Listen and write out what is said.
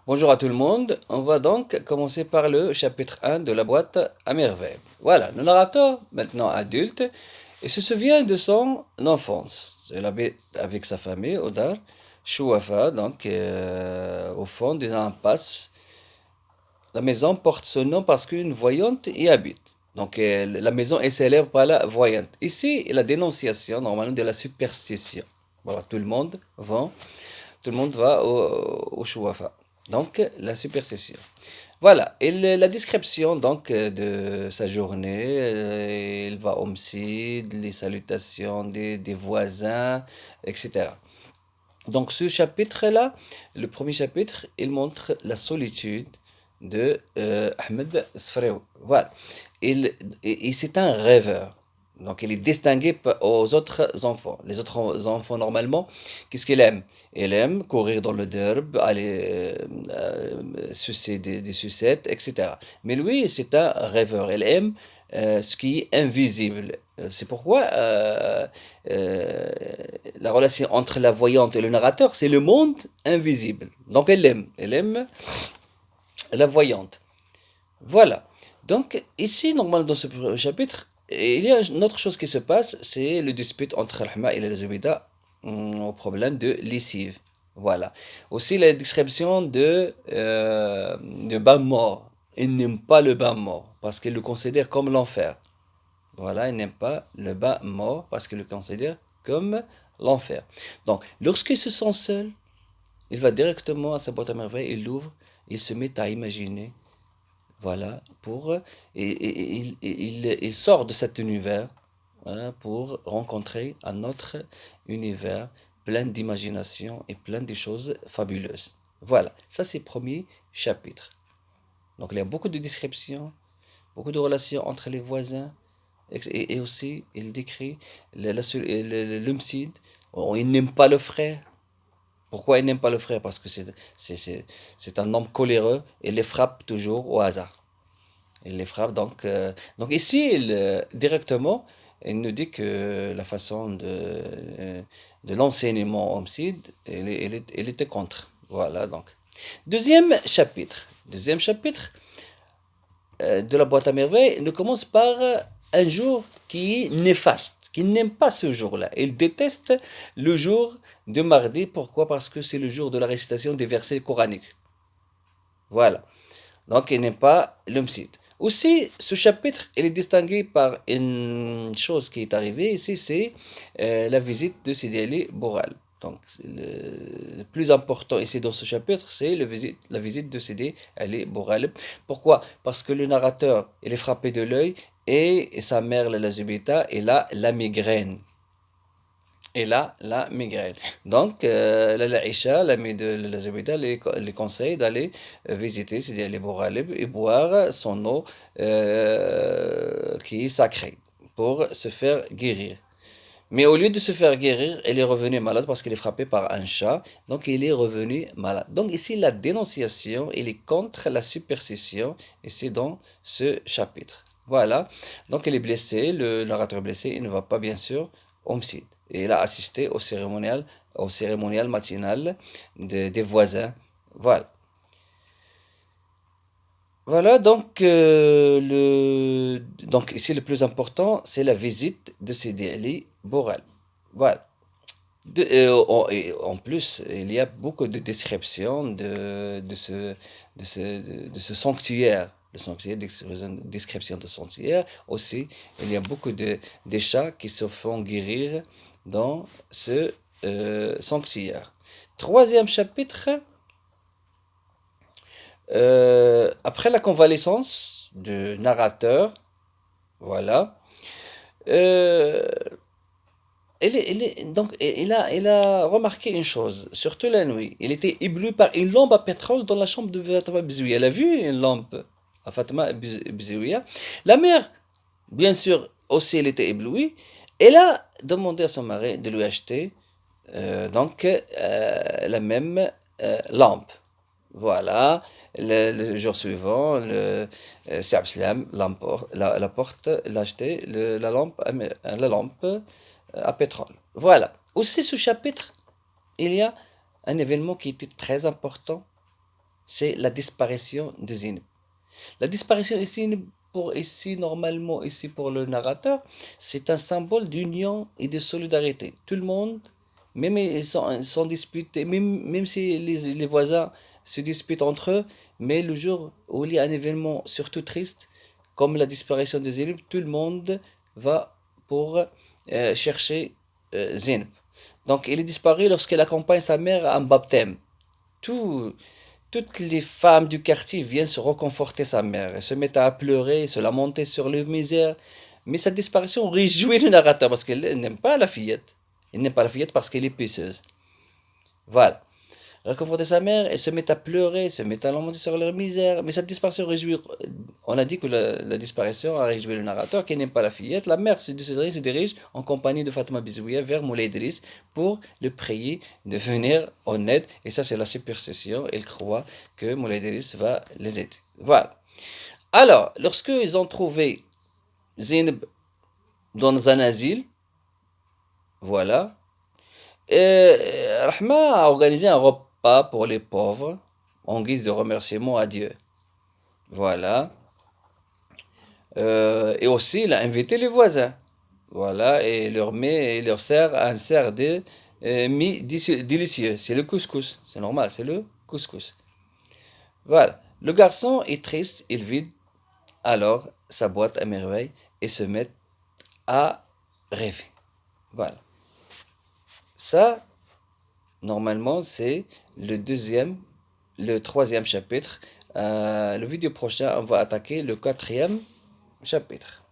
Bonjour à tout le monde. On va donc commencer par le chapitre 1 de la boîte à merveilles. Voilà, le narrateur, maintenant adulte, il se souvient de son enfance. Il habite avec sa famille au Dar Chouafa, donc au fond des impasses. La maison porte ce nom parce qu'une voyante y habite. Donc la maison est célèbre par la voyante. Ici, la dénonciation normalement de la superstition. Voilà, tout le monde va au Chouafa. Donc, la superstition. Voilà, et la description donc de sa journée, il va au Msid, les salutations des voisins, etc. Donc ce chapitre-là, le premier chapitre, il montre la solitude de Ahmed Sfrew. Voilà. Et c'est un rêveur. Donc il est distingué aux autres enfants. Les autres enfants, normalement, qu'est-ce qu'il aime? Il aime courir dans le derb, aller sucer des sucettes, etc. Mais lui, c'est un rêveur. Il aime ce qui est invisible. C'est pourquoi euh, la relation entre la voyante et le narrateur, c'est le monde invisible. Donc elle aime la voyante. Voilà. Donc ici, normalement, dans ce chapitre, il y a une autre chose qui se passe, c'est le dispute entre Rahma et la Zubida au problème de lessive. Voilà. Aussi la description de bain mort. Il n'aime pas le bain mort parce qu'il le considère comme l'enfer. Voilà, il n'aime pas le bain mort parce qu'il le considère comme l'enfer. Donc, lorsqu'il se sent seul, il va directement à sa boîte à merveilles, il l'ouvre, il se met à imaginer, voilà, il sort de cet univers hein, pour rencontrer un autre univers plein d'imagination et plein de choses fabuleuses. Voilà, ça c'est le premier chapitre. Donc, il y a beaucoup de descriptions, beaucoup de relations entre les voisins, et aussi, il décrit l'homicide. Oh, il n'aime pas le frère. Pourquoi il n'aime pas le frère? Parce que c'est un homme coléreux et les frappe toujours au hasard. Il les frappe donc ici, directement, il nous dit que la façon de l'enseignement homicide, il était contre. Voilà donc. Deuxième chapitre de la boîte à merveilles ne commence par un jour qui est néfaste, qui n'aime pas ce jour-là. Il déteste le jour de mardi. Pourquoi? Parce que c'est le jour de la récitation des versets coraniques. Voilà. Donc il n'aime pas l'homicide. Aussi, ce chapitre, il est distingué par une chose qui est arrivée ici, c'est la visite de Sidi Ali Boral. Donc, le plus important ici dans ce chapitre, c'est la visite de Sidi Ali Boral. Pourquoi? Parce que le narrateur, il est frappé de l'œil et sa mère, la Zubita, elle a la migraine. Elle a la migraine. Donc, la Aïcha, l'amie de la Zubida, les conseille d'aller visiter Sidi Ali Bouralib et boire son eau qui est sacrée pour se faire guérir. Mais au lieu de se faire guérir, elle est revenue malade parce qu'elle est frappée par un chat. Donc, il est revenu malade. Donc, ici, la dénonciation, elle est contre la superstition. Et c'est dans ce chapitre. Voilà. Donc, elle est blessée. Le narrateur est blessé. Il ne va pas, bien sûr, au homicide. Et il a assisté au cérémonial matinal des voisins. Voilà. Voilà, donc ici le plus important, c'est la visite de Sidi Ali Boral. Voilà. Et en plus, il y a beaucoup de descriptions de ce sanctuaire. Le sanctuaire, description de sanctuaire. Aussi, il y a beaucoup des chats qui se font guérir dans ce sanctuaire. Troisième chapitre, après la convalescence du narrateur, voilà, euh, donc, il a remarqué une chose, surtout la nuit. Il était ébloui par une lampe à pétrole dans la chambre de Fatima Bzouia. Elle a vu une lampe à Fatima Bzouia. La mère, bien sûr, aussi, elle était éblouie. Elle a demandé à son mari de lui acheter la même lampe. Voilà. Le jour suivant, Sir Abslam l'apporte, l'acheter, la lampe à pétrole. Voilà. Aussi, ce chapitre, il y a un événement qui était très important. c'est la disparition de Zineb. La disparition ici, normalement, ici pour le narrateur, c'est un symbole d'union et de solidarité. Tout le monde, même ils sont disputés, même si les voisins se disputent entre eux, mais le jour où il y a un événement surtout triste, comme la disparition de Zineb, tout le monde va pour chercher Zineb. Donc il est disparu lorsqu'elle accompagne sa mère à un baptême. Tout, Toutes les femmes du quartier viennent se reconforter sa mère. Elles se mettent à pleurer, se lamenter sur leur misère. Mais cette disparition réjouit le narrateur parce qu'il n'aime pas la fillette. Il n'aime pas la fillette parce qu'elle est pêcheuse. Voilà. Réconforter sa mère, elles se mettent à pleurer, se mettent à lamenter sur leur misère. Mais cette disparition réjouit. On a dit que la disparition a réjoui le narrateur qui n'aime pas la fillette. La mère se dirige en compagnie de Fatima Bizouia vers Moulay Idriss pour le prier de venir en aide. Et ça, c'est la superstition. Elle croit que Moulay Idriss va les aider. Voilà. Alors, lorsqu'ils ont trouvé Zainab dans un asile, voilà, et Rahma a organisé un repas pour les pauvres en guise de remerciement à Dieu. Voilà. Et aussi, il a invité les voisins. Voilà, et il leur sert un sert de mie délicieux. C'est le couscous. C'est normal, c'est le couscous. Voilà. Le garçon est triste, il vide alors sa boîte à merveille et se met à rêver. Voilà. Ça, normalement, c'est le troisième chapitre. Le vidéo prochain, on va attaquer le quatrième chapitre.